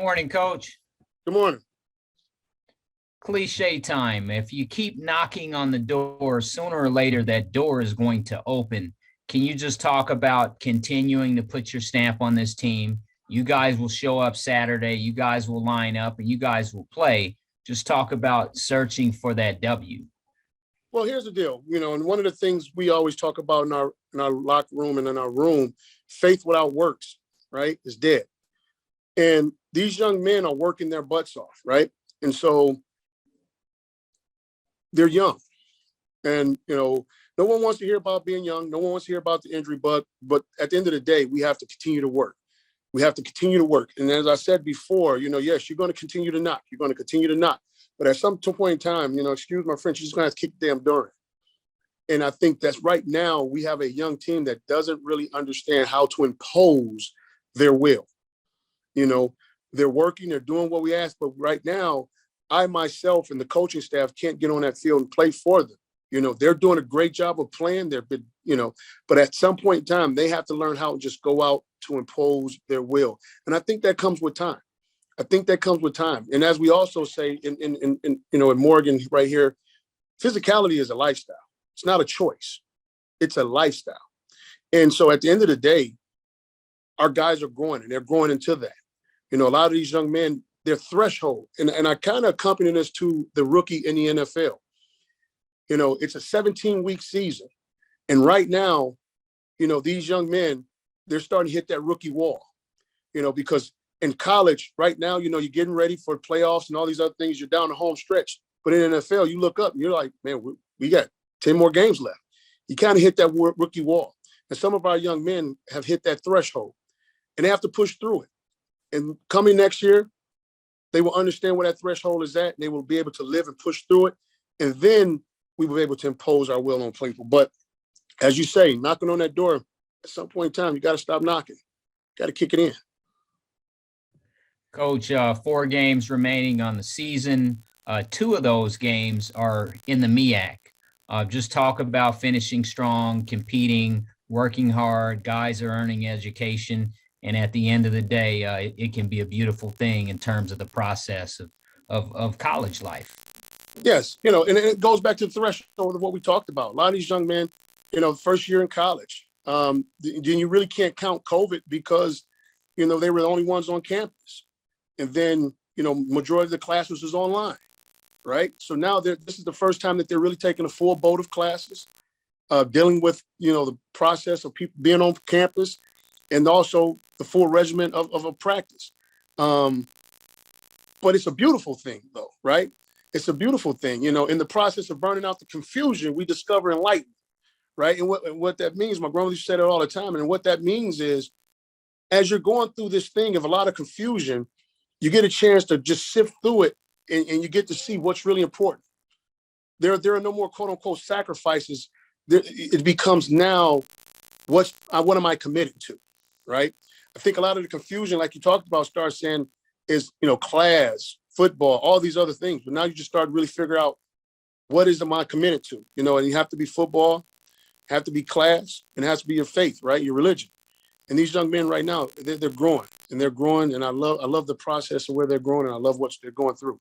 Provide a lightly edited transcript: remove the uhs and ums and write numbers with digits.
Morning, Coach. Good morning. Cliche time. If you keep knocking on the door, sooner or later that door is going to open. Can you just talk about continuing to put your stamp on this team? You guys will show up Saturday. You guys will line up and you guys will play. Just talk about searching for that W. Well, here's the deal, and one of the things we always talk about in our locker room and in our room, faith without works, right, is dead. And these young men are working their butts off, right? And so they're young. And, no one wants to hear about being young. No one wants to hear about the injury bug. But at the end of the day, we have to continue to work. We have to continue to work. And as I said before, yes, you're going to continue to knock. You're going to continue to knock. But at some point in time, excuse my French, you're just going to have to kick the damn door in. And I think that's right now we have a young team that doesn't really understand how to impose their will. They're working, they're doing what we ask. But right now, I myself and the coaching staff can't get on that field and play for them. They're doing a great job of playing. But at some point in time, they have to learn how to just go out to impose their will. And I think that comes with time. And as we also say in Morgan right here, physicality is a lifestyle. It's not a choice. It's a lifestyle. And so at the end of the day, our guys are growing and they're growing into that. A lot of these young men, their threshold, and I kind of accompany this to the rookie in the NFL. It's a 17-week season. And right now, these young men, they're starting to hit that rookie wall, because in college right now, you're getting ready for playoffs and all these other things. You're down the home stretch. But in NFL, you look up and you're like, man, we got 10 more games left. You kind of hit that rookie wall. And some of our young men have hit that threshold and they have to push through it. And coming next year, they will understand where that threshold is at. And they will be able to live and push through it. And then we will be able to impose our will on people. But as you say, knocking on that door, at some point in time, you got to stop knocking. Got to kick it in. Coach, 4 games remaining on the season. 2 of those games are in the Meac. Just talk about finishing strong, competing, working hard. Guys are earning education. And at the end of the day, it can be a beautiful thing in terms of the process of college life. Yes, and it goes back to the threshold of what we talked about. A lot of these young men, first year in college, then you really can't count COVID because, they were the only ones on campus. And then, majority of the classes was online, right? So now this is the first time that they're really taking a full boat of classes, dealing with, the process of people being on campus and also the full regimen of a practice. But it's a beautiful thing, though, right? It's a beautiful thing. In the process of burning out the confusion, we discover enlightenment, right? And what that means, my grandmother said it all the time, and what that means is, as you're going through this thing of a lot of confusion, you get a chance to just sift through it, and you get to see what's really important. There are no more quote unquote sacrifices. It becomes now, what am I committed to, right? I think a lot of the confusion, like you talked about, starts saying is, class, football, all these other things. But now you just start really figure out what am I committed to, and you have to be football, have to be class, and it has to be your faith, right? Your religion. And these young men right now, they're growing, and I love the process of where they're growing, and I love what they're going through.